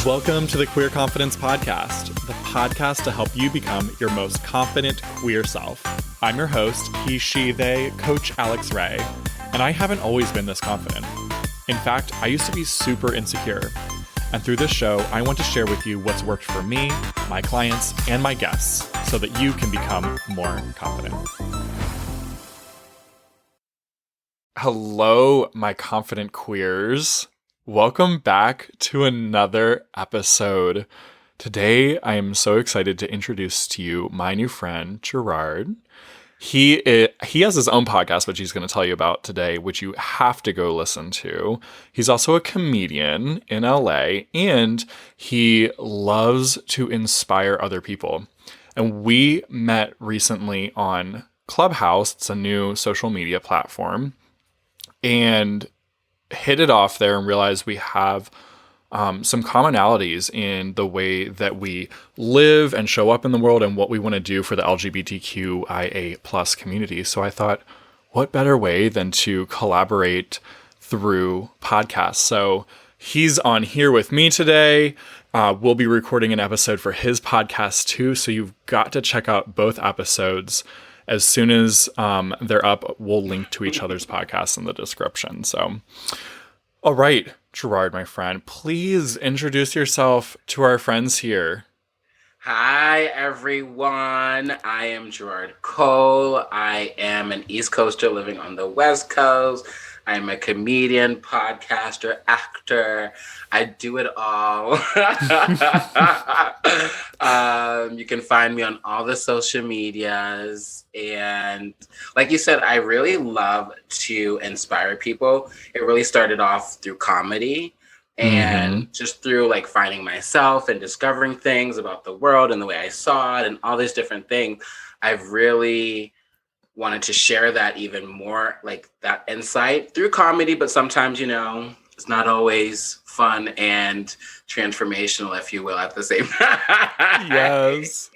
Welcome to the Queer Confidence Podcast, the podcast to help you become your most confident queer self. I'm your host, he, she, they, Coach Alex Ray, and I haven't always been this confident. In fact, I used to be super insecure. And through this show, I want to share with you what's worked for me, my clients, and my guests so that you can become more confident. Hello, my confident queers. Welcome back to another episode. Today, I am so excited to introduce to you my new friend, Gerard. He has his own podcast, which he's going to tell you about today, which you have to go listen to. He's also a comedian in LA, and he loves to inspire other people. And we met recently on Clubhouse. It's a new social media platform, and hit it off there and realized we have some commonalities in the way that we live and show up in the world and what we want to do for the LGBTQIA plus community. So I thought, what better way than to collaborate through podcasts? So he's on here with me today. We'll be recording an episode for his podcast too. So you've got to check out both episodes. As soon as they're up, we'll link to each other's podcasts in the description. So, all right, Gerard, my friend, please introduce yourself to our friends here. Hi, everyone. I am Gerard Cole. I am an East Coaster living on the West Coast. I'm a comedian, podcaster, actor. I do it all. You can find me on all the social medias. And like you said, I really love to inspire people. It really started off through comedy and just through like finding myself and discovering things about the world and the way I saw it and all these different things. I've really wanted to share that even more, like that insight through comedy, but sometimes, it's not always fun and transformational, if you will, at the same time. Yes.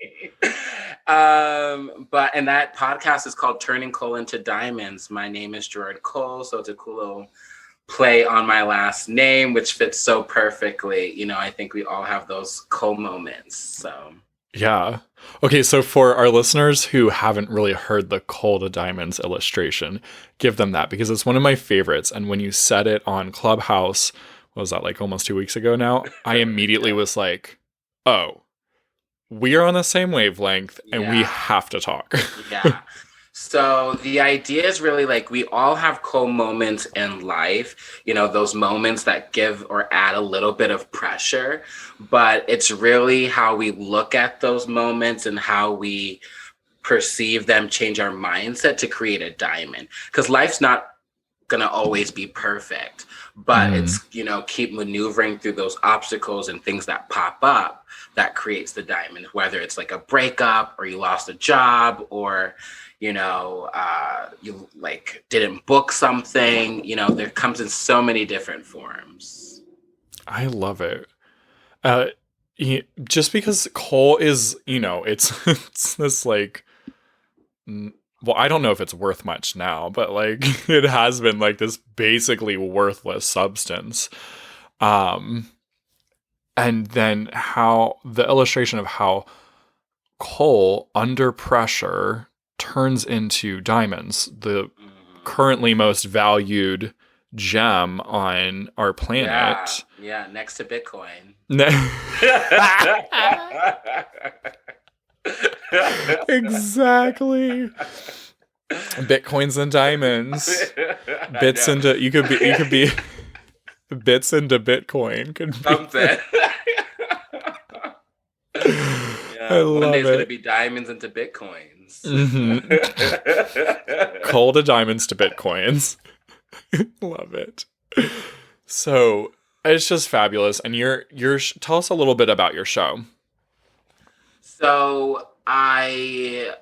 And that podcast is called Turning Coal into Diamonds. My name is Gerard Cole, so it's a cool little play on my last name, which fits so perfectly. I think we all have those coal moments, so. Yeah. Okay, so for our listeners who haven't really heard the Coal to Diamonds illustration, give them that because it's one of my favorites. And when you said it on Clubhouse, what was that, like almost 2 weeks ago now? I immediately was like, oh, we are on the same wavelength and we have to talk. Yeah. So the idea is really like we all have cool moments in life, those moments that give or add a little bit of pressure, but it's really how we look at those moments and how we perceive them change our mindset to create a diamond. Because life's not going to always be perfect, but it's, keep maneuvering through those obstacles and things that pop up that creates the diamond, whether it's like a breakup or you lost a job or you like didn't book something, there comes in so many different forms. I love it. Just because coal is, it's this like, well, I don't know if it's worth much now, but like it has been like this basically worthless substance. And then how the illustration of how coal under pressure turns into diamonds, the currently most valued gem on our planet. Yeah, next to Bitcoin. Exactly. Bitcoins and diamonds. Bits into you could be bits into Bitcoin could be something. I love one day's it. gonna be diamonds into Bitcoins. Coal to diamonds to Bitcoins. Love it. So it's just fabulous. And tell us a little bit about your show. So I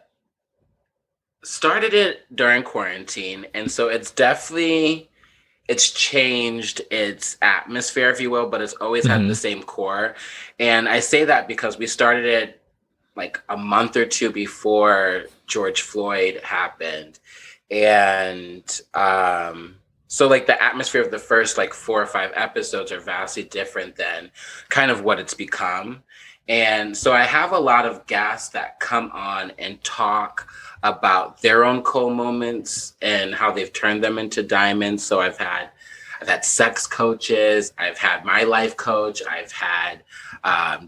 started it during quarantine, and so it's changed its atmosphere, if you will, but it's always had the same core. And I say that because we started it like a month or two before George Floyd happened. And So like the atmosphere of the first like 4 or 5 episodes are vastly different than kind of what it's become. And so I have a lot of guests that come on and talk about their own coal moments and how they've turned them into diamonds. So I've had sex coaches, I've had my life coach, I've had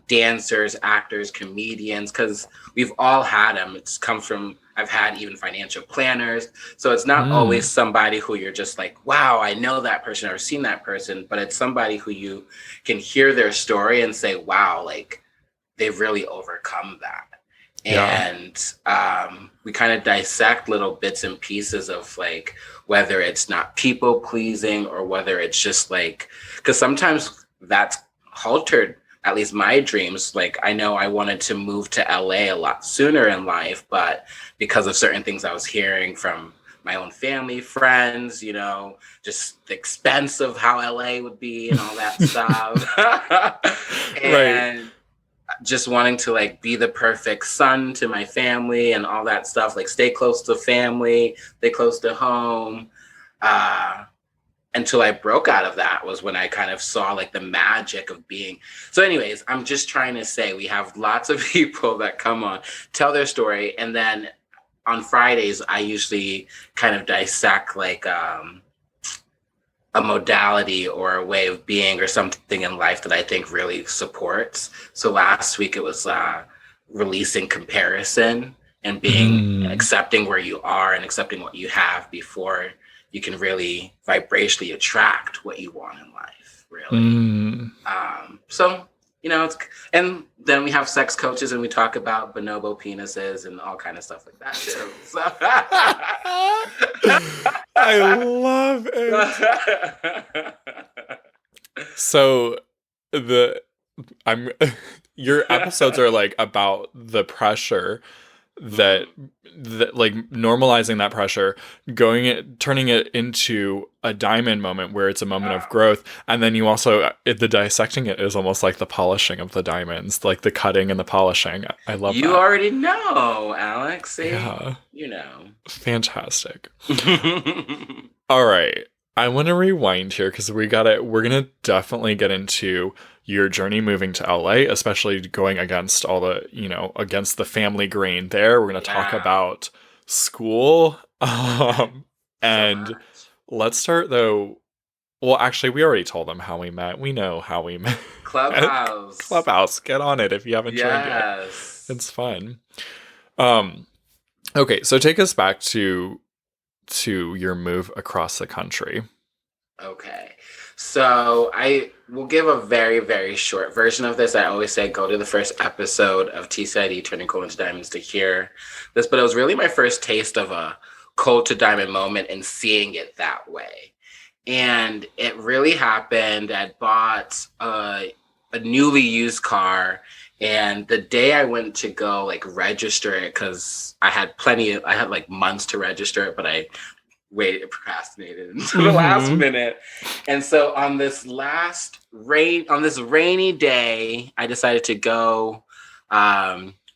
dancers, actors, comedians, because we've all had them. It's come from, I've had even financial planners. So it's not always somebody who you're just like, wow, I know that person or seen that person, but it's somebody who you can hear their story and say, wow, like they've really overcome that. Yeah. And we kind of dissect little bits and pieces of like whether it's not people pleasing or whether it's just like, because sometimes that's haltered at least my dreams. Like I know I wanted to move to LA a lot sooner in life, but because of certain things I was hearing from my own family, friends, just the expense of how LA would be and all that stuff. Right. And just wanting to like be the perfect son to my family and all that stuff, like stay close to family, stay close to home. Until I broke out of that was when I kind of saw like the magic of being. So anyways, I'm just trying to say we have lots of people that come on, tell their story. And then on Fridays, I usually kind of dissect like a modality or a way of being or something in life that I think really supports. So last week it was releasing comparison and being accepting where you are and accepting what you have before you can really vibrationally attract what you want in life, really. So, it's, and then we have sex coaches and we talk about bonobo penises and all kind of stuff like that too. So. I love it. So your episodes are like about the pressure that like normalizing that pressure, turning it into a diamond moment where it's a moment of growth. And then you also, the dissecting it is almost like the polishing of the diamonds, like the cutting and the polishing. I love that. You already know, Alex. See? Yeah. Fantastic. All right. I want to rewind here because we're going to definitely get into your journey moving to LA, especially going against all the, against the family grain there. We're going to talk about school. And let's start though. Well, actually, we already told them how we met. We know how we met. Clubhouse. Get on it if you haven't joined yet. It's fun. Okay, so take us back to your move across the country. Okay. So I will give a very, very short version of this. I always say go to the first episode of TCID, Turning Coal into Diamonds, to hear this. But it was really my first taste of a coal to diamond moment and seeing it that way. And it really happened. I bought a newly used car. And the day I went to go like register it, because I had like months to register it, but I procrastinated until the last minute. And so on this rainy day, I decided to go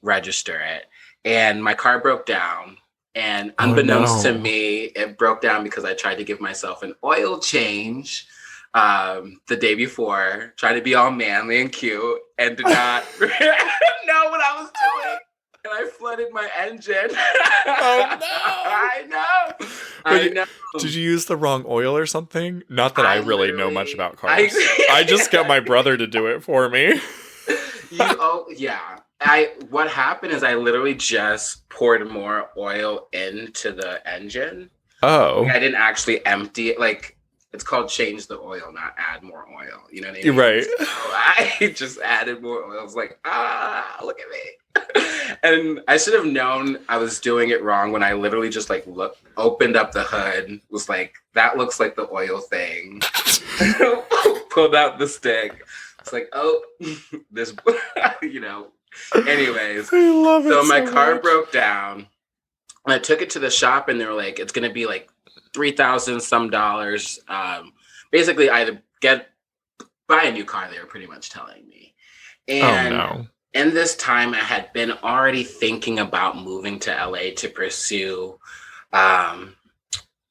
register it. And my car broke down. And unbeknownst to me, it broke down because I tried to give myself an oil change the day before, trying to be all manly and cute, and did not know what I was doing. And I flooded my engine. Oh no! I know. Did you use the wrong oil or something? Not that I really know much about cars. I just got my brother to do it for me. Yeah. What happened is I literally just poured more oil into the engine. Oh. Like I didn't actually empty it. Like, it's called change the oil, not add more oil. You know what I mean? Right. So I just added more oil. I was like, look at me. And I should have known I was doing it wrong when I literally just like opened up the hood, was like, that looks like the oil thing. Pulled out the stick. It's like, oh, this, Anyways, I love it. So my car broke down. And I took it to the shop and they were like, it's going to be like $3,000 some dollars. Basically, either buy a new car, they were pretty much telling me. And in this time, I had been already thinking about moving to LA to pursue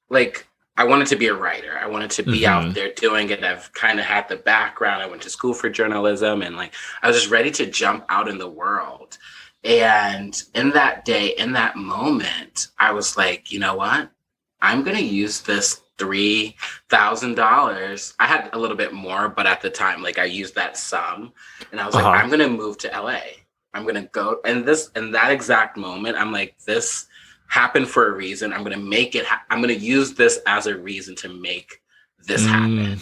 like I wanted to be a writer. I wanted to be out Mm-hmm. there doing it. I've kind of had the background. I went to school for journalism and like I was just ready to jump out in the world. And in that day, in that moment, I was like, you know what? I'm going to use this $3,000. I had a little bit more, but at the time, like I used that sum and I was like, Uh-huh. I'm going to move to LA. I'm going to go. And this, in that exact moment, I'm like, this happened for a reason. I'm going to make it. I'm going to use this as a reason to make this Mm. happen.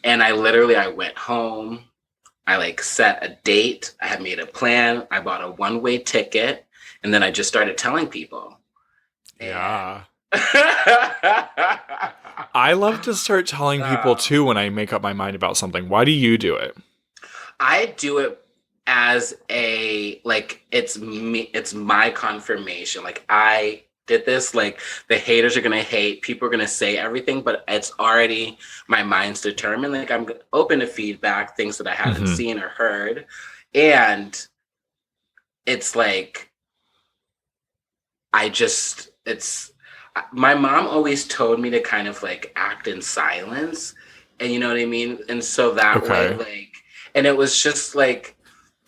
And I went home. I like set a date. I had made a plan. I bought a one-way ticket, and then I just started telling people. And Yeah. I love to start telling people too when I make up my mind about something. Why do you do it? I do it as a like it's me, it's my confirmation. Like I did this, like the haters are gonna hate, people are gonna say everything, but it's already my mind's determined. Like I'm open to feedback, things that I haven't Mm-hmm. seen or heard. And it's like I just it's my mom always told me to kind of like act in silence. And you know what I mean? And so that way, Okay. like, and it was just like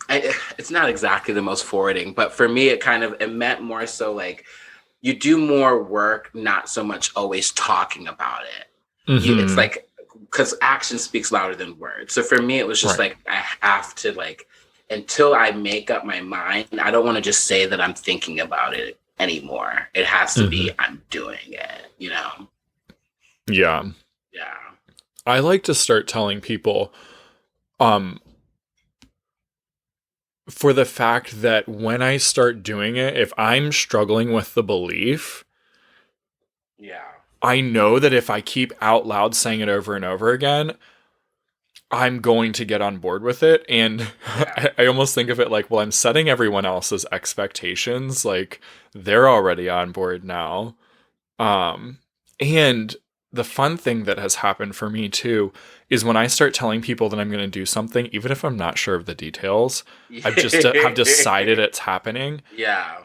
it's not exactly the most forwarding, but for me, it meant more so like you do more work, not so much always talking about it. It's Mm-hmm. like because action speaks louder than words. So for me, it was just Right. like I have to like until I make up my mind. I don't want to just say that I'm thinking about it anymore. It has to Mm-hmm. be I'm doing it. You know? Yeah. Yeah. I like to start telling people, um, for the fact that when I start doing it, if I'm struggling with the belief, Yeah. I know that if I keep out loud saying it over and over again, I'm going to get on board with it. And Yeah. I almost think of it like, well, I'm setting everyone else's expectations. Like they're already on board now. Um, and the fun thing that has happened for me too is when I start telling people that I'm going to do something, even if I'm not sure of the details, I've just have decided it's happening. Yeah.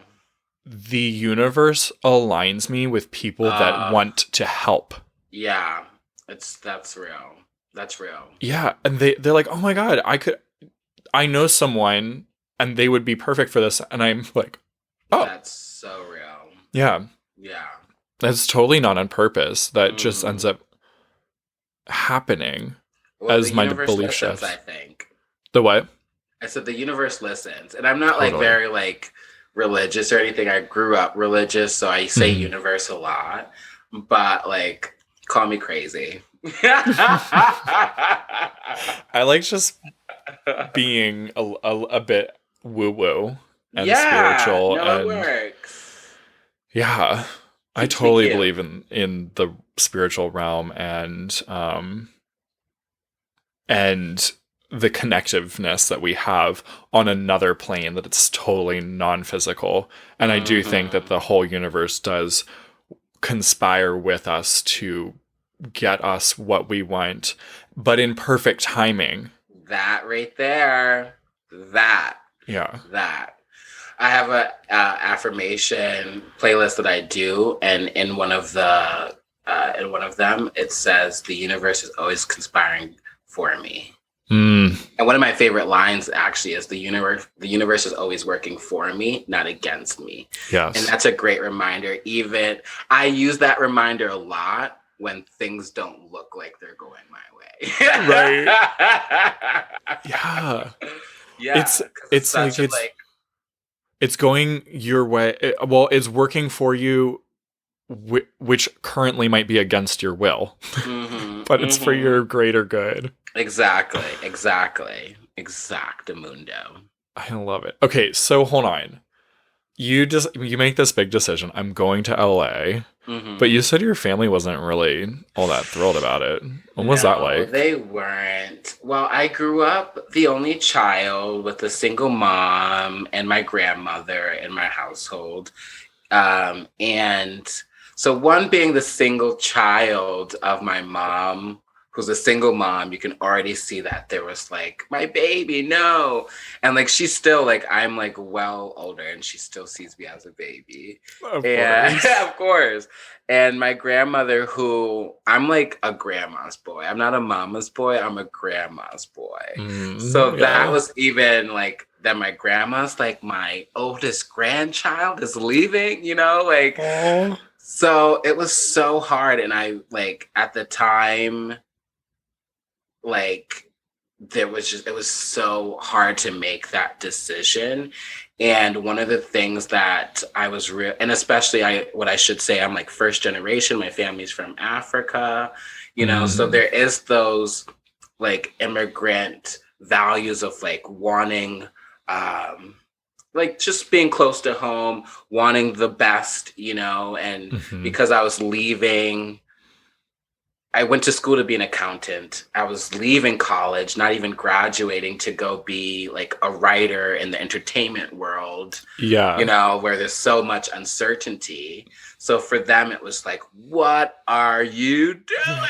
The universe aligns me with people that Uh want to help. yeah. That's real. That's real. Yeah, and they're like, "Oh my god, I know someone and they would be perfect for this." And I'm like, "Oh, That's so real. yeah, Yeah. that's totally not on purpose. That just ends Hmm. up happening Well, the as my universe belief listens, I shifts." think. The what? I said the universe listens. And I'm not like Totally. very like religious or anything. I grew up religious, so I say Mhm. universe a lot. But like call me crazy. I like just being a bit woo woo and Yeah, spiritual, no, it and works. yeah, I Keeps me totally cute. believe in the spiritual realm, and the connectiveness that we have on another plane, that it's totally non-physical. And I do think that Hmm. the whole universe does conspire with us to get us what we want, but in perfect timing. That right there. That. Yeah. That. I have a affirmation playlist that I do, and in one of them, it says the universe is always conspiring for me. Mm, And one of my favorite lines actually is the universe is always working for me, not against me. And yes. that's a great reminder. Even I use that reminder a lot when things don't look like they're going my Right. way. Yeah. Yeah, It's because it's it's such like a like it's going your way. Well, it's working for you, which currently might be against your will, mm-hmm, but it's for mm-hmm. your greater good. Exactly, exactly. Exactamundo. I love it. Okay, so hold on. You make this big decision. I'm going to LA, but Mm-hmm. you said your family wasn't really all that thrilled about it. What was that No, like? they weren't. Well, I grew up the only child with a single mom and my grandmother in my household. And so, one being the single child of my mom, who's a single mom, you can already see that there was like, my baby, no. And like, she's still like, I'm like well older and she still sees me as a baby. Of And course. of course. And my grandmother, who I'm like a grandma's boy. I'm not a mama's boy. I'm a grandma's boy. So that Yeah. was even like, that my grandma's like, my oldest grandchild is leaving, like, Oh. so it was so hard. And I like at the time, like it was so hard to make that decision. And one of the things that I was real, and especially what I should say, I'm like first generation, my family's from Africa, so Mhm. there is those like immigrant values of like wanting, like just being close to home, wanting the best, and Mhm. because I went to school to be an accountant. I was leaving college, not even graduating, to go be like a writer in the entertainment world, Yeah. where there's so much uncertainty. So for them, it was like, what are you doing?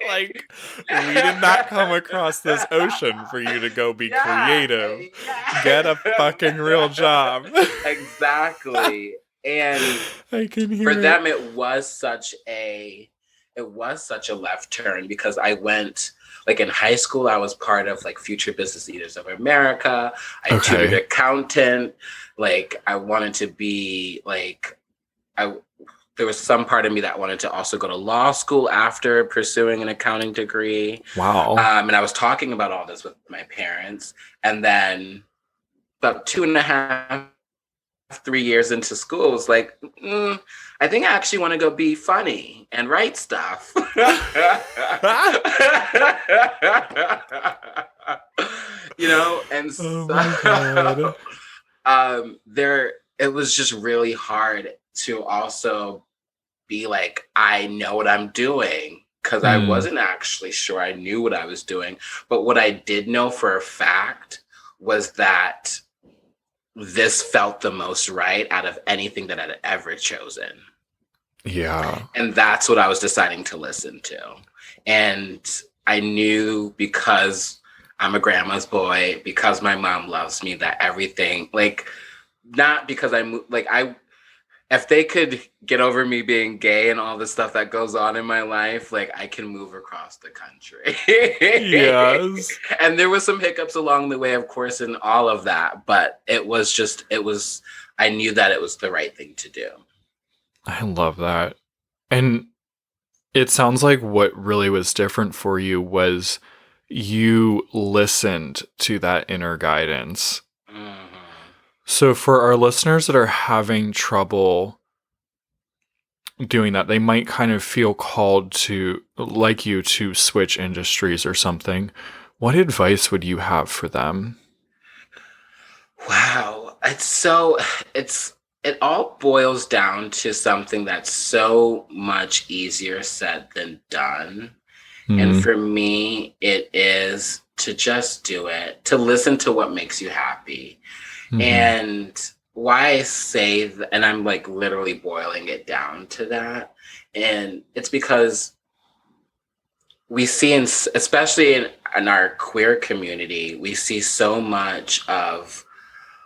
Like, we did not come across this ocean for you to go be Yeah, creative. Get a yeah. fucking real job. Exactly. And I can for hear it. them it was such a left turn, because I went, like in high school, I was part of like Future Business Leaders of America. I tutored Okay. accountant. Like I wanted to be like, I there was some part of me that wanted to also go to law school after pursuing an accounting degree. Wow. And I was talking about all this with my parents. And then about 2.5 3 years into school, was like, I think I actually want to go be funny and write stuff. And Oh so my god. there, it was just really hard to also be like, I know what I'm doing, because I Mm. wasn't actually sure I knew what I was doing. But what I did know for a fact was that this felt the most right out of anything that I'd ever chosen. Yeah. And that's what I was deciding to listen to. And I knew, because I'm a grandma's boy, because my mom loves me, that everything, like, not because if they could get over me being gay and all the stuff that goes on in my life, like I can move across the country. Yes. And there was some hiccups along the way, of course, and all of that, but I knew that it was the right thing to do. I love that. And it sounds like what really was different for you was you listened to that inner guidance. Mm-hmm. So for our listeners that are having trouble doing that, they might kind of feel called to, like you, to switch industries or something. What advice would you have for them? Wow. It all boils down to something that's so much easier said than done. And Mm, for me, it is to just do it, to listen to what makes you happy. mm-hmm. And why I say that, and I'm like literally boiling it down to that. And it's because we see, especially in our queer community, we see so much of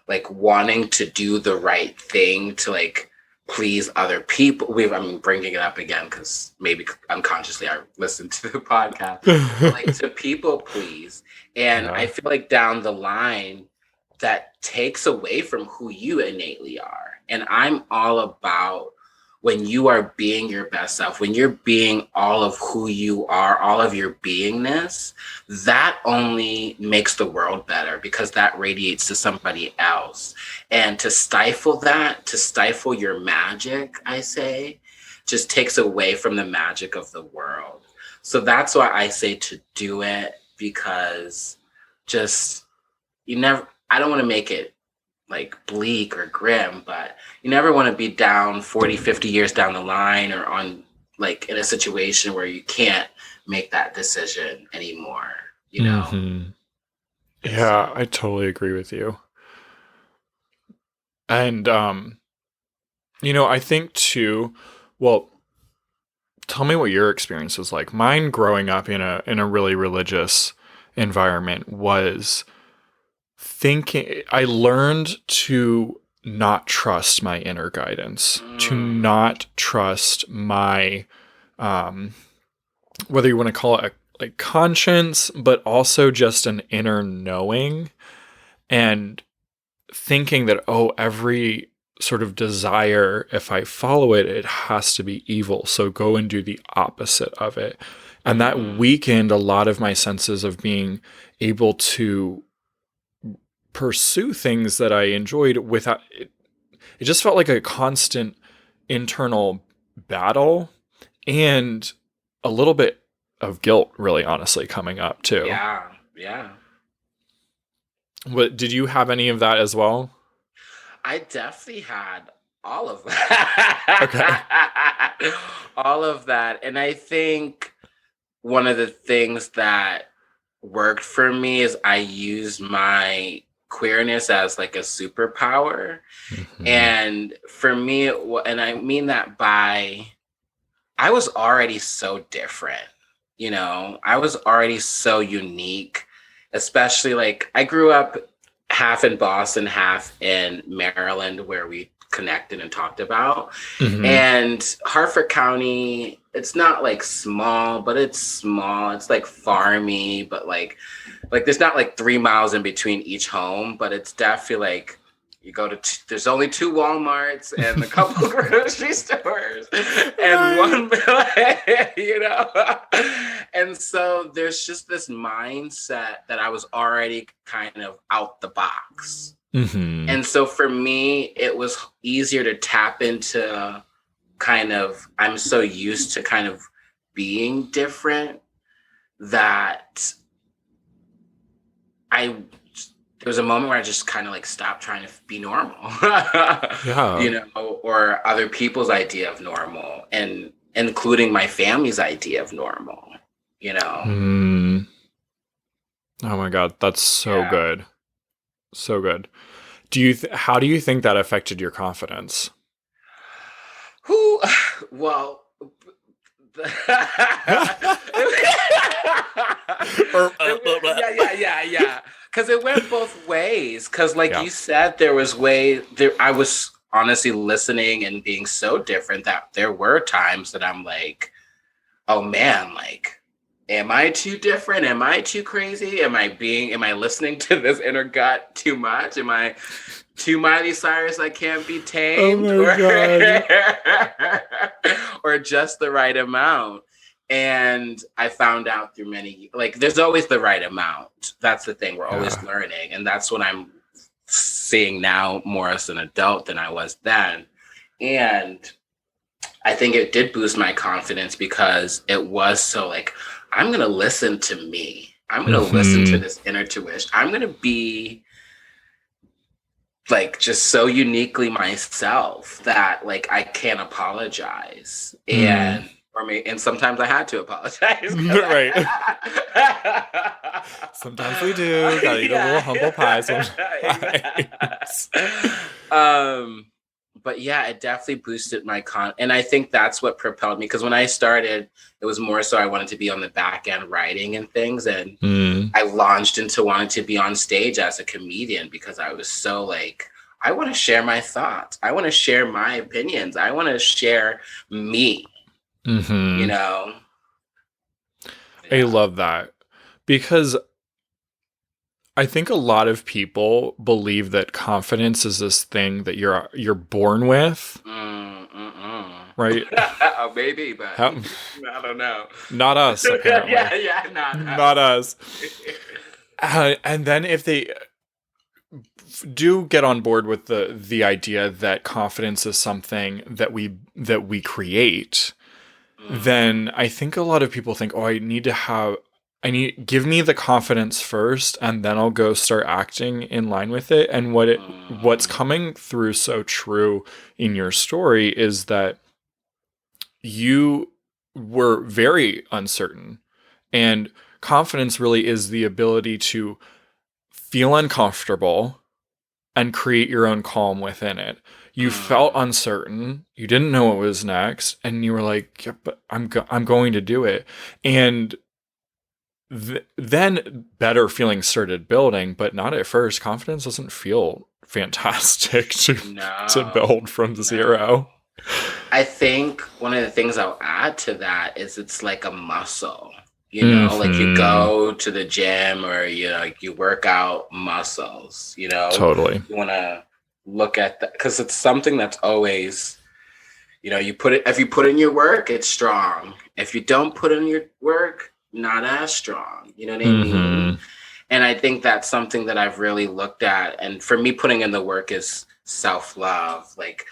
like wanting to do the right thing to like please other people. I'm bringing it up again because maybe unconsciously I listened to the podcast, but like to people please. And I Yeah. feel like down the line, that takes away from who you innately are. And I'm all about, when you are being your best self, when you're being all of who you are, all of your beingness, that only makes the world better, because that radiates to somebody else. And to stifle that, to stifle your magic, I say, just takes away from the magic of the world. So that's why I say to do it, because just, I don't want to make it like bleak or grim, but you never want to be down 40, 50 years down the line, or on like in a situation where you can't make that decision anymore, you know? Mm-hmm. Yeah, So, I totally agree with you. And I think too, well, tell me what your experience was like. Mine growing up in a really religious environment was thinking I learned to not trust my inner guidance, to not trust my whether you want to call it a like conscience, but also just an inner knowing, and thinking that, oh, every sort of desire, if I follow it, it has to be evil. So go and do the opposite of it. And that weakened a lot of my senses of being able to pursue things that I enjoyed without it. It just felt like a constant internal battle and a little bit of guilt, really, honestly, coming up too. Yeah, yeah. What did you have any of that as well? I definitely had all of that. Okay. All of that. And I think one of the things that worked for me is I used my queerness as like a superpower. Mhm. And for me, and I mean that by, I was already so different, I was already so unique, especially like I grew up half in Boston, half in Maryland, where we connected and talked about. Mhm. And Harford County, it's not like small, but it's small. It's like farmy, but like there's not like 3 miles in between each home, but it's definitely like you go to there's only 2 Walmarts and a couple grocery stores and one and so there's just this mindset that I was already kind of out the box. Mhm. And so for me it was easier to tap into kind of, I'm so used to kind of being different that there was a moment where I just kind of like stopped trying to be normal, Yeah. or other people's idea of normal, and including my family's idea of normal. Mm. Oh my God, that's so Yeah. good. So good. How do you think that affected your confidence? Who, well, yeah. Because it went both ways. Because, like Yeah. you said, there was there. I was honestly listening and being so different that there were times that I'm like, oh man, like, am I too different? Am I too crazy? Am I listening to this inner gut too much? Am I too Miley Cyrus, I can't be tamed? Oh my God. Or just the right amount? And I found out through like, there's always the right amount. That's the thing. We're always learning. And that's what I'm seeing now more as an adult than I was then. And I think it did boost my confidence because it was so like, I'm going to listen to me. I'm going to listen to this inner tuition. I'm going to be like just so uniquely myself that like I can't apologize. And sometimes I had to apologize. Right. Sometimes we do. Gotta eat a little humble pie sometimes. But yeah, it definitely boosted my and I think that's what propelled me, because when I started, it was more so I wanted to be on the back end writing and things, and I launched into wanting to be on stage as a comedian because I was so like, I want to share my thoughts, I want to share my opinions, I want to share me. I love that, because I think a lot of people believe that confidence is this thing that you're born with, right? Maybe, but I don't know. Not us, apparently. Not us. And then if they do get on board with the idea that confidence is something that we create, then I think a lot of people think, oh, give me the confidence first, and then I'll go start acting in line with it. And what's coming through so true in your story is that you were very uncertain, and confidence really is the ability to feel uncomfortable and create your own calm within it. You felt uncertain. You didn't know what was next, and you were like, "Yeah, but I'm going to do it." And then better feelings started building, but not at first. Confidence doesn't feel fantastic to No, build from no. zero. I think one of the things I'll add to that is it's like a muscle. Like you Hmm. go to the gym or you work out muscles. Totally. You want to look at that because it's something that's always, if you put in your work, it's strong. If you don't put in your work, not as strong. You know what I mean? Hmm. And I think that's something that I've really looked at. And for me, putting in the work is self love, like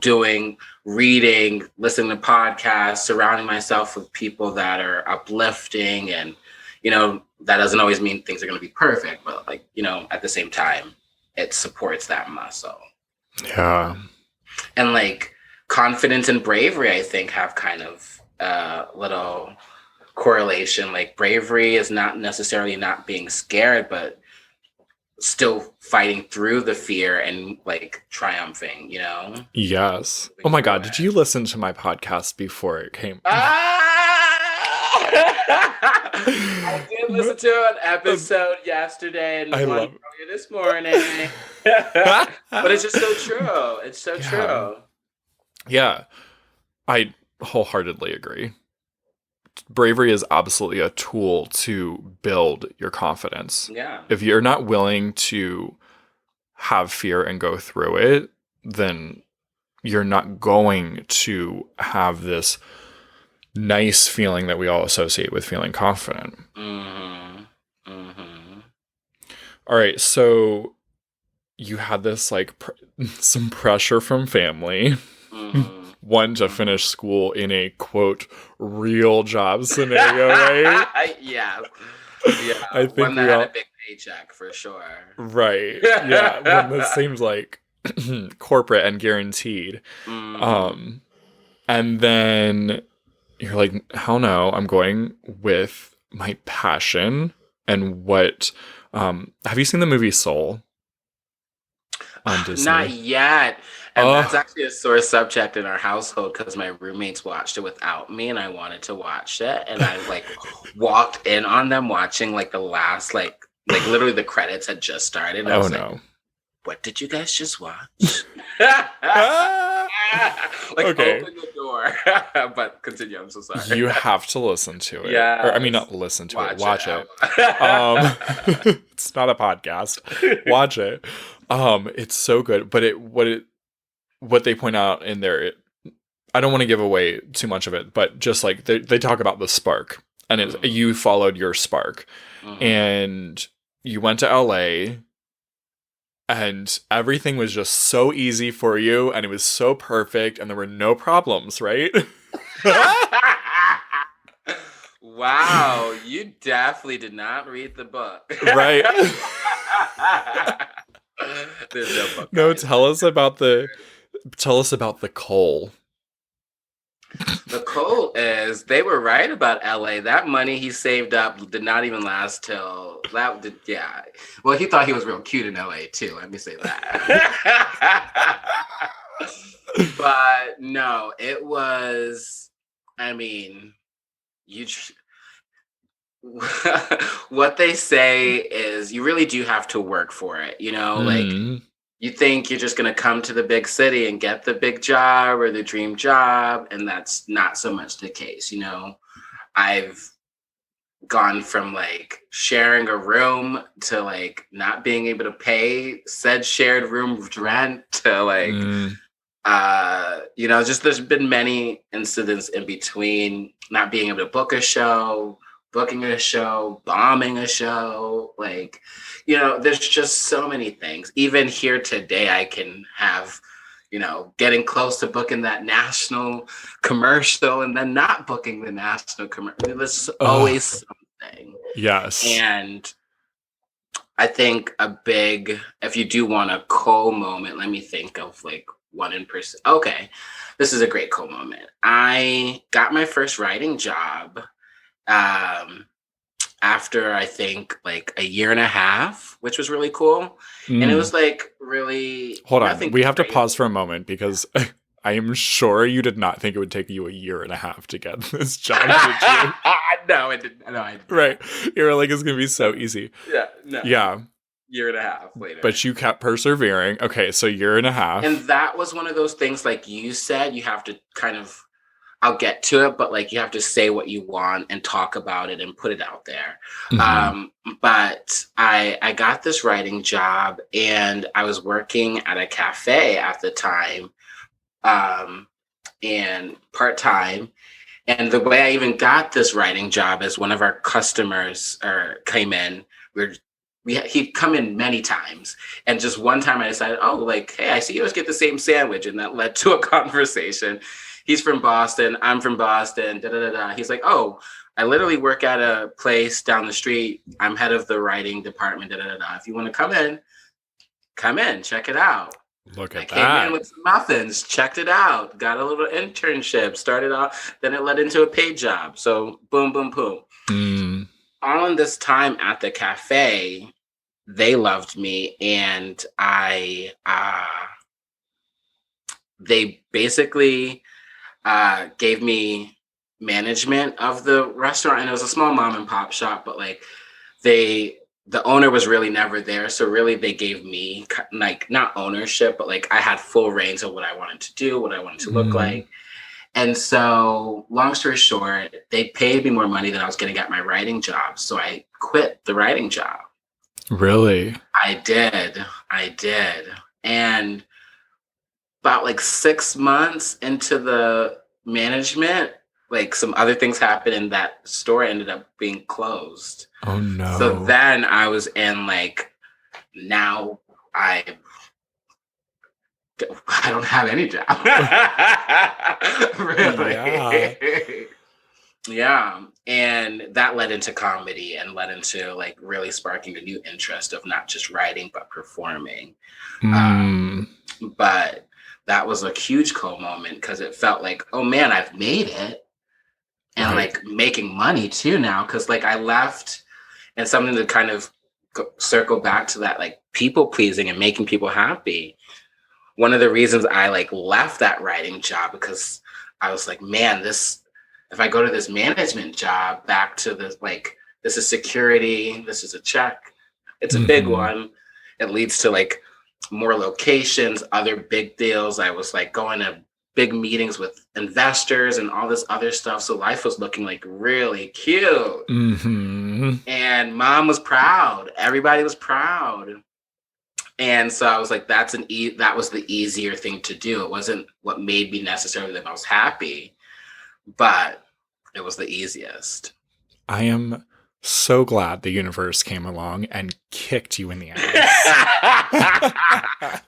doing, reading, listening to podcasts, surrounding myself with people that are uplifting. And, that doesn't always mean things are going to be perfect, but like, at the same time, it supports that muscle. Yeah. And like confidence and bravery, I think, have kind of a little correlation. Like bravery is not necessarily not being scared, but still fighting through the fear and like triumphing, Yes. Oh moving my through God. Did it. you listen to my podcast before it came? I did listen to an episode yesterday and I one love earlier this morning. But it's just so true. It's so Yeah. true. Yeah. I wholeheartedly agree. Bravery is absolutely a tool to build your confidence. Yeah. If you're not willing to have fear and go through it, then you're not going to have this nice feeling that we all associate with feeling confident. Mm-hmm. Mm-hmm. All right, so you had this like some pressure from family. Mm-hmm. One to Mm-hmm. finish school in a quote real job scenario, right? Yeah. Yeah. I One think that we had a all big paycheck for sure. right. Yeah, one that seems like corporate and guaranteed. Mm-hmm. Um and then you're like, hell no, I'm going with my passion and what have you seen the movie Soul on Not Disney? yet. And that's Oh, actually a sore subject in our household because my roommates watched it without me and I wanted to watch it. And I like walked in on them watching like the last like literally the credits had just started. And I oh was like, no. what did you guys just watch? Like Ah! Okay. open the door. But continue, I'm so sorry. You have to listen to it. Or I mean Yes. not listen to it, Watch watch it. it. It's not a podcast. Watch it. It's so good. But what they point out in there, I don't want to give away too much of it, but just like they talk about the spark. And you followed your spark. Mhm. And you went to LA and everything was just so easy for you and it was so perfect and there were no problems, right? Wow, you definitely did not read the book. Right. There's no book, No, guys. tell us about the coal. The quote is they were right about LA. That money he saved up did not even last till that did yeah. Well, he thought he was real cute in LA too. Let me say that. But no, it was I mean, you what they say is you really do have to work for it, like Mm. you think you're just going to come to the big city and get the big job or the dream job, and that's not so much the case. I've gone from like sharing a room to like not being able to pay said shared room rent to like Mm. just there's been many incidents in between not being able to book a show, booking a show, bombing a show. Like, there's just so many things. Even here today, I can have, getting close to booking that national commercial and then not booking the national commercial. There's Ugh. always something. Yes. And I think if you do want a cool moment, let me think of like one in person. Okay, this is a great cool moment. I got my first writing job um, after I think like a year and a half, which was really cool. And it was like really Hold on. nothing We have to crazy. pause for a moment because I am sure you did not think it would take you a year and a half to get this job, did you? No, it didn't. No, I did not. Right. You were like, it's going to be so easy. Yeah, no. Yeah. Year and a half later. But you kept persevering. Okay, so year and a half. And that was one of those things, like you said, you have to kind of, I'll get to it, but like you have to say what you want and talk about it and put it out there. But I got this writing job and I was working at a cafe at the time, and part-time. And the way I even got this writing job is one of our customers came in. He'd come in many times, and just one time I decided, oh, like, hey, I see you always get the same sandwich, and that led to a conversation. He's from Boston. I'm from Boston. Da da da da. He's like, oh, I literally work at a place down the street. I'm head of the writing department. Da da da da. If you want to come in, check it out. Look at I that. came in with some muffins, checked it out, got a little internship, started off, then it led into a paid job. So boom, boom, boom. All in this time at the cafe, they loved me, and they basically gave me management of the restaurant, and it was a small mom and pop shop, but like the owner was really never there. So really they gave me like not ownership, but like I had full reins of what I wanted to do, what I wanted to look like. And so long story short, they paid me more money than I was going to get my writing job. So I quit the writing job. Really? I did. And about like 6 months into the management, like some other things happened and that store ended up being closed. Oh no. So then I was in like, now I don't have any job. Really. Yeah. Yeah. And that led into comedy and led into like really sparking a new interest of not just writing, but performing. But that was a huge cool moment because it felt like, oh man, I've made it. And like making money too now. Cause like I left, and something to kind of circle back to that, like people pleasing and making people happy. One of the reasons I like left that writing job, because I was like, man, if I go to this management job back to this, like, this is security, this is a check. It's a big one. It leads to like more locations, other big deals. I was like going to big meetings with investors and all this other stuff. So life was looking like really cute. And mom was proud. Everybody was proud. And so I was like, that was the easier thing to do. It wasn't what made me necessarily that I was happy, but it was the easiest. I am so glad the universe came along and kicked you in the ass.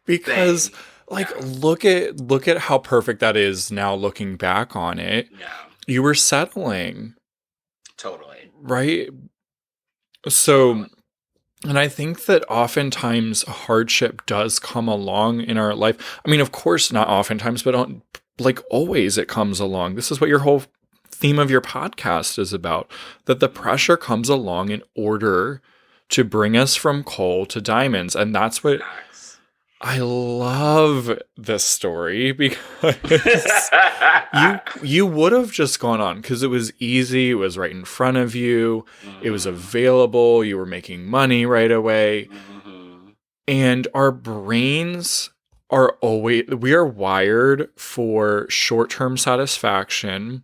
Because like look at how perfect that is now looking back on it. Yeah. You were settling. Totally. Right? So and I think that oftentimes hardship does come along in our life. I mean, of course, not oftentimes, but like always it comes along. This is what your whole theme of your podcast is about, that the pressure comes along in order to bring us from coal to diamonds. And that's what I love this story, because you would have just gone on because it was easy. It was right in front of you. It was available. You were making money right away. And our brains we are wired for short-term satisfaction.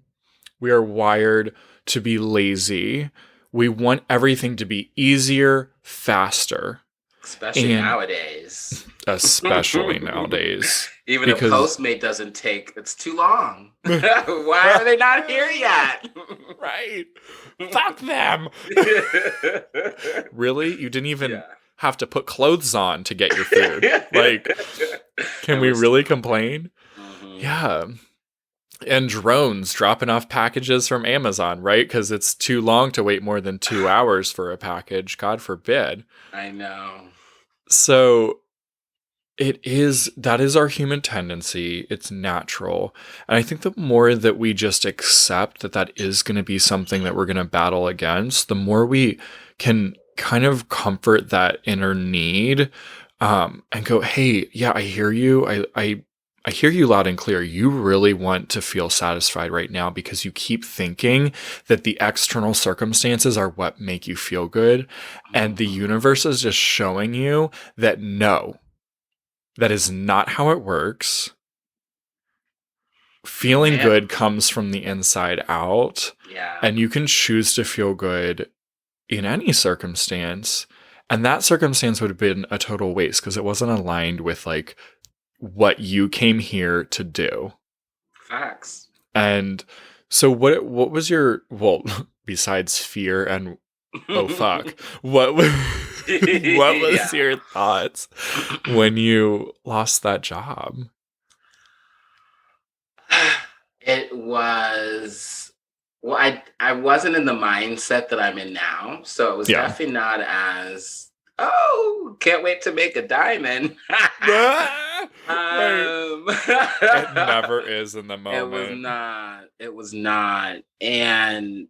We are wired to be lazy. We want everything to be easier, faster. Especially nowadays. Even a Postmate doesn't take, it's too long. Why are they not here yet? Right. Fuck them. Really? You didn't even have to put clothes on to get your food. Like, can we really complain? Yeah. And drones dropping off packages from Amazon, right? Because it's too long to wait more than 2 hours for a package. God forbid. I know. So that is our human tendency. It's natural. And I think the more that we just accept that that is going to be something that we're going to battle against, the more we can kind of comfort that inner need, and go, hey, yeah, I hear you. I hear you loud and clear. You really want to feel satisfied right now because you keep thinking that the external circumstances are what make you feel good. And the universe is just showing you that no, that is not how it works. Feeling good comes from the inside out. Yeah. And you can choose to feel good in any circumstance. And that circumstance would have been a total waste because it wasn't aligned with like what you came here to do. Facts. And so what was your, well, besides fear and oh fuck, what was your thoughts when you lost that job? It was, well, I wasn't in the mindset that I'm in now, so it was definitely not as, oh, can't wait to make a diamond. It never is in the moment. It was not. And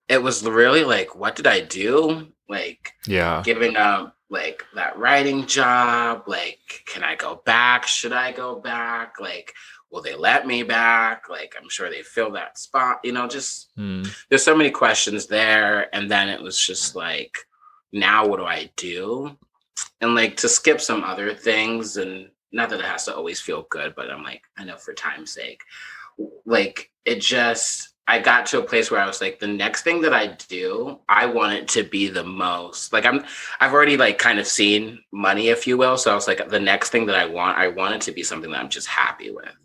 it was really like, what did I do? Like, giving up like that writing job. Like, can I go back? Should I go back? Like, will they let me back? Like, I'm sure they fill that spot, just there's so many questions there. And then it was just like, now what do I do? And like to skip some other things, and not that it has to always feel good, but I'm like, I know for time's sake, like I got to a place where I was like, the next thing that I do, I want it to be the most like I've already like kind of seen money, if you will. So I was like, the next thing that I want it to be something that I'm just happy with.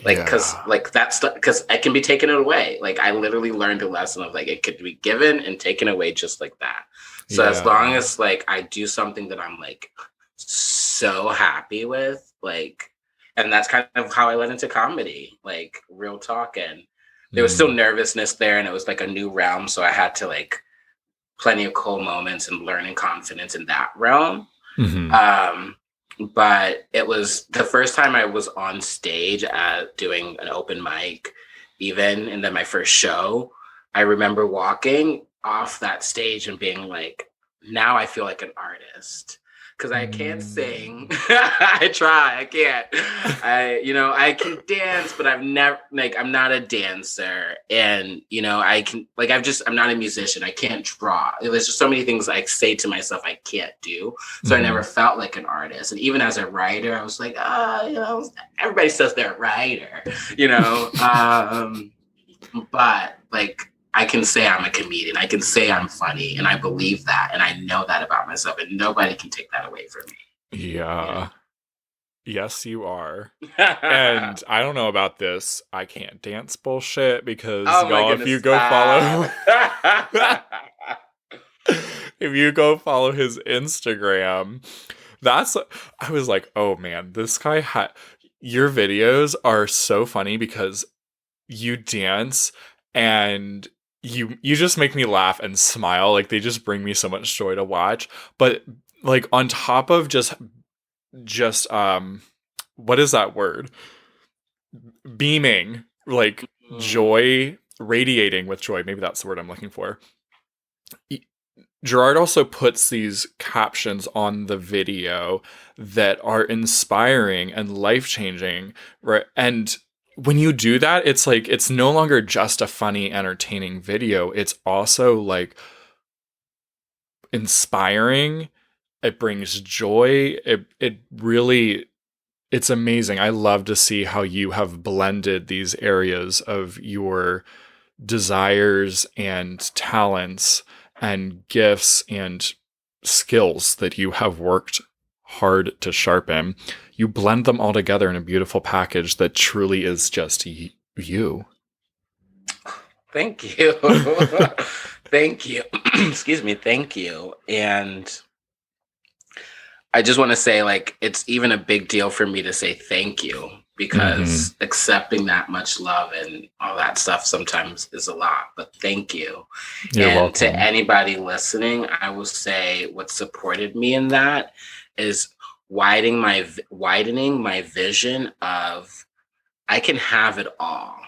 Like, because I can be taken away. Like, I literally learned a lesson of like, it could be given and taken away just like that. So as long as like I do something that I'm like so happy with, like, and that's kind of how I led into comedy, like real talk. And there was still nervousness there, and it was like a new realm. So I had to like plenty of cool moments and learning confidence in that realm. But it was the first time I was on stage doing an open mic, even, and then my first show. I remember walking off that stage and being like, now I feel like an artist. Because I can't sing. I try. I can't. I can dance, but I've never, like, I'm not a dancer. And, I'm not a musician. I can't draw. There's just so many things I say to myself I can't do. So I never felt like an artist. And even as a writer, I was like, everybody says they're a writer, but like, I can say I'm a comedian. I can say I'm funny, and I believe that, and I know that about myself, and nobody can take that away from me. Yeah. Yes, you are. And I don't know about this I can't dance bullshit because if you go follow if you go follow his Instagram, I was like, oh man, this guy your videos are so funny because you dance and you just make me laugh and smile. Like, they just bring me so much joy to watch. But like, on top of just what is that word? Beaming, like joy, radiating with joy. Maybe that's the word I'm looking for. Gerard also puts these captions on the video that are inspiring and life-changing, right? And when you do that, it's like, it's no longer just a funny, entertaining video. It's also like inspiring. It brings joy. It really, it's amazing. I love to see how you have blended these areas of your desires and talents and gifts and skills that you have worked hard to sharpen. You blend them all together in a beautiful package that truly is just you. Thank you. Thank you. Excuse me. Thank you. And I just want to say, like, it's even a big deal for me to say thank you, because accepting that much love and all that stuff sometimes is a lot, but thank you. You're welcome. To anybody listening, I will say what supported me in that is widening my vision of I can have it all.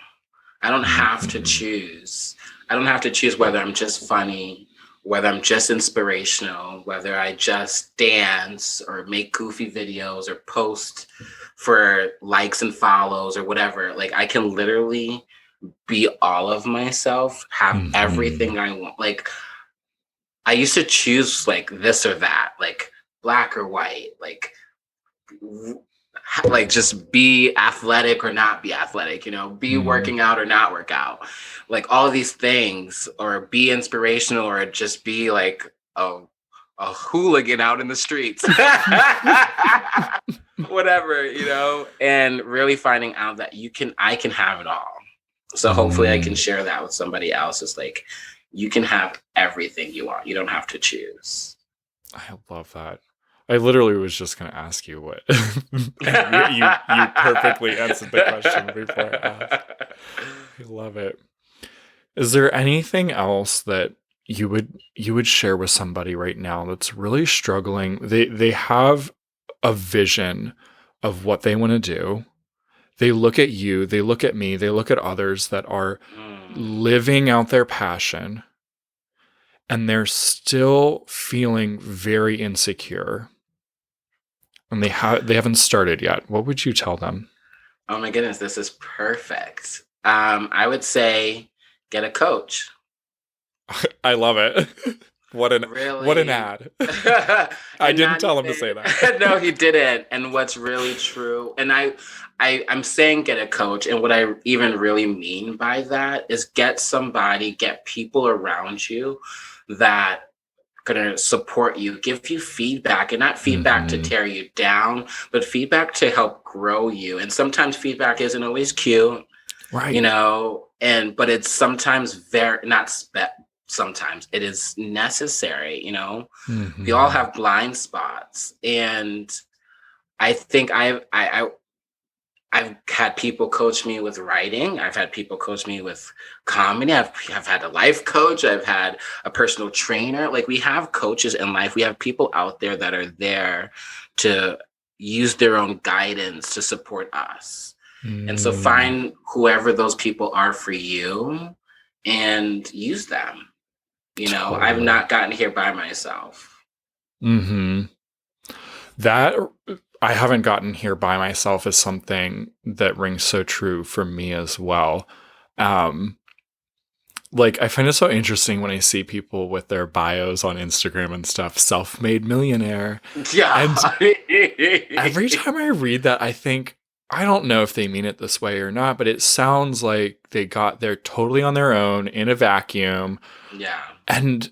I don't have to Mhm. choose. I don't have to choose whether I'm just funny, whether I'm just inspirational, whether I just dance or make goofy videos or post for likes and follows or whatever. Like I can literally be all of myself, have Mhm. everything I want. Like I used to choose like this or that, like black or white, like just be athletic or not be athletic, be Mhm. working out or not work out, like all of these things, or be inspirational or just be like a hooligan out in the streets. Whatever, and really finding out that I can have it all. So hopefully I can Mm. share that with somebody else. It's like you can have everything you want. You don't have to choose. I love that. I literally was just going to ask you what, and you perfectly answered the question before I asked. I love it. Is there anything else that you would share with somebody right now that's really struggling? They have a vision of what they want to do. They look at you, they look at me, they look at others that are Mm. living out their passion, and they're still feeling very insecure, and they haven't started yet. What would you tell them? Oh my goodness, this is perfect. I would say get a coach. I love it. What an Really. ad. I And didn't not tell him to say that. even no, he didn't. And what's really true, and I'm saying get a coach, and what I even really mean by that is get people around you that gonna support you, give you feedback, and not feedback to Mhm. tear you down, but feedback to help grow you. And sometimes feedback isn't always cute, Right. and but it's sometimes very not sometimes it is necessary. We all Mhm. have blind spots, and I think I've had people coach me with writing. I've had people coach me with comedy. I've had a life coach. I've had a personal trainer. Like we have coaches in life. We have people out there that are there to use their own guidance to support us. And so Mm. find whoever those people are for you and use them. I've Totally. not gotten here by myself. Mhm. That I haven't gotten here by myself is something that rings so true for me as well. Um, like I find it so interesting when I see people with their bios on Instagram and stuff, self-made millionaire. And Yeah. every time I read that, I think, I don't know if they mean it this way or not, but it sounds like they got there totally on their own in a vacuum. Yeah. And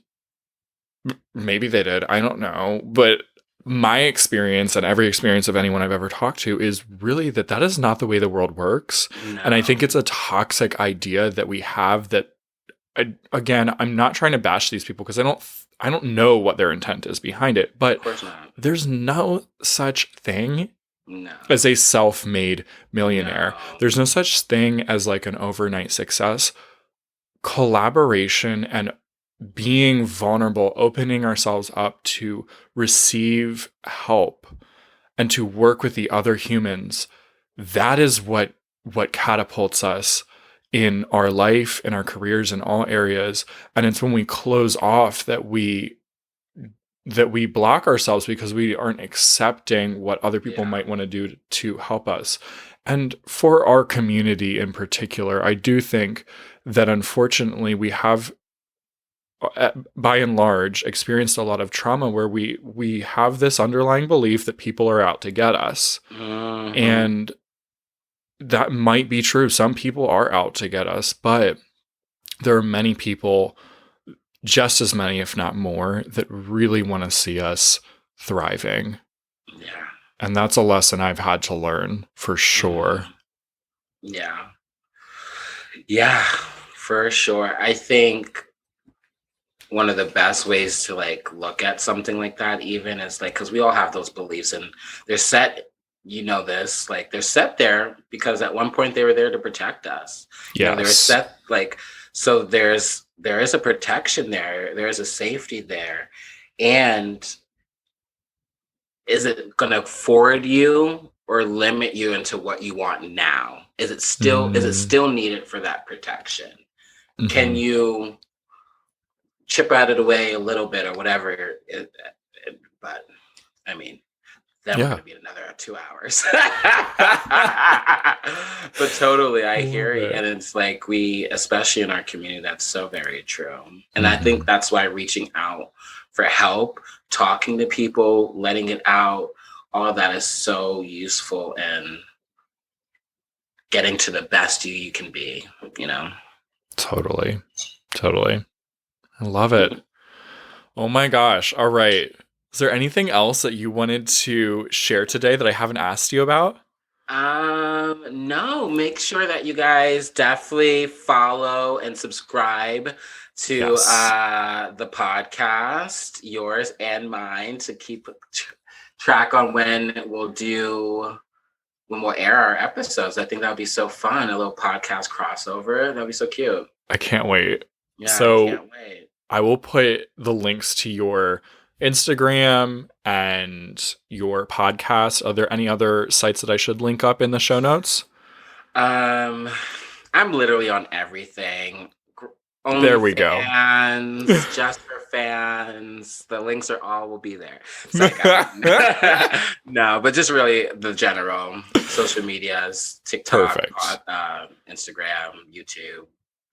maybe they did. I don't know. But my experience and every experience of anyone I've ever talked to is really that is not the way the world works. And I think No. it's a toxic idea that we have that, again, I'm not trying to bash these people because I don't know what their intent is behind it, Of but course not. there's no such thing No. as a self-made millionaire. No. There's no such thing as like an overnight success. Collaboration and being vulnerable, opening ourselves up to receive help and to work with the other humans, that is what catapults us in our life, in our careers, in all areas. And it's when we close off that we block ourselves because we aren't accepting what other people Yeah. might want to do to help us. And for our community in particular, I do think that unfortunately we have, by and large, experienced a lot of trauma where we have this underlying belief that people are out to get us. Hmm. And that might be true. Some people are out to get us, but there are many people, just as many, if not more, that really want to see us thriving. Yeah. And that's a lesson I've had to learn for sure. Hmm. Yeah. Yeah. For sure. I think one of the best ways to like look at something like that even is like because we all have those beliefs and they're set, this, like they're set there because at one point they were there to protect us. They're Yes. set like, so there is a protection there, there is a safety there. And is it going to forward you or limit you into what you want now? Is it still needed for that protection? Can you chip out of the way a little bit or whatever? But I mean, that would be another 2 hours. But totally, I hear you. And it's like especially in our community, that's so very true. And I think that's why reaching out for help, talking to people, letting it out, all of that is so useful in getting to the best you can be, Totally. I love it. Oh my gosh. All right. Is there anything else that you wanted to share today that I haven't asked you about? No, make sure that you guys definitely follow and subscribe to the podcast, yours and mine, to keep track on when we'll air our episodes. I think that would be so fun. A little podcast crossover. That'd be so cute. I can't wait. Yeah, so I can't wait. I will put the links to your Instagram and your podcast. Are there any other sites that I should link up in the show notes? I'm literally on everything. Only there we fans, go. Just for fans. The links will be there. No, but just really the general social medias, TikTok, Instagram, YouTube.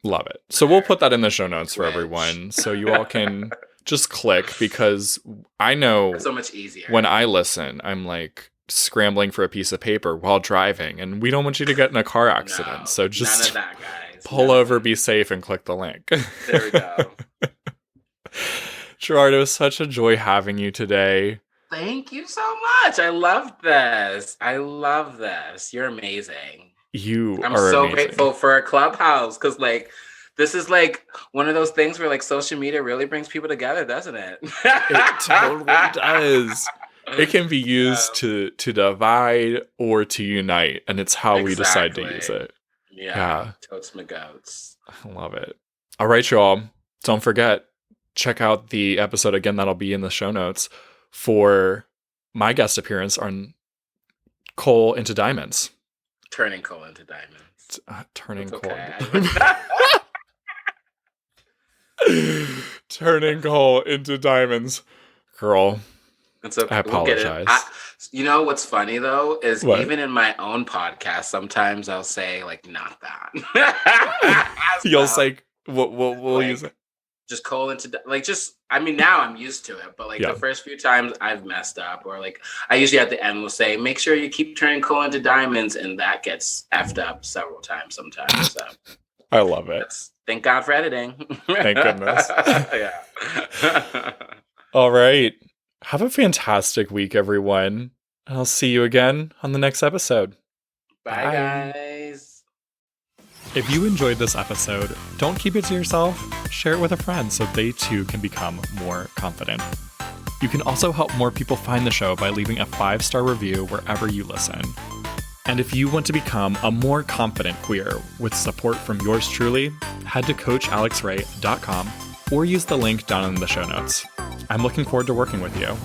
Love it. So we'll put that in the show notes for everyone, so you all can just click, because I know it's so much easier. When I listen, I'm like scrambling for a piece of paper while driving, and we don't want you to get in a car accident. No, so just none of that, guys. pull over, be safe, and click the link. There we go. Gerard, it was such a joy having you today. Thank you so much. I love this. You're amazing. I'm so amazing. Grateful for a Clubhouse, because this is one of those things where social media really brings people together, doesn't it? It totally does. It can be used to divide or to unite, and it's how we decide to use it. Yeah. Totes my goats. I love it. All right, y'all. Don't forget, check out the episode again. That'll be in the show notes for my guest appearance on Cole into Diamonds. Turning Cole into Diamonds. Turning Cole. Okay. Turning Cole into Diamonds. Girl. It's okay. I apologize. You know what's funny though is even in my own podcast, sometimes I'll say not that. You'll say we'll use it. Just Cole into now I'm used to it, but the first few times I've messed up, or I usually at the end will say, make sure you keep turning Cole into diamonds, and that gets effed up several times sometimes. So I love it. Thank God for editing. Thank goodness. Yeah. All right. Have a fantastic week, everyone. I'll see you again on the next episode. Bye, guys. If you enjoyed this episode, don't keep it to yourself. Share it with a friend so they too can become more confident. You can also help more people find the show by leaving a 5-star review wherever you listen. And if you want to become a more confident queer with support from yours truly, head to coachalexray.com or use the link down in the show notes. I'm looking forward to working with you.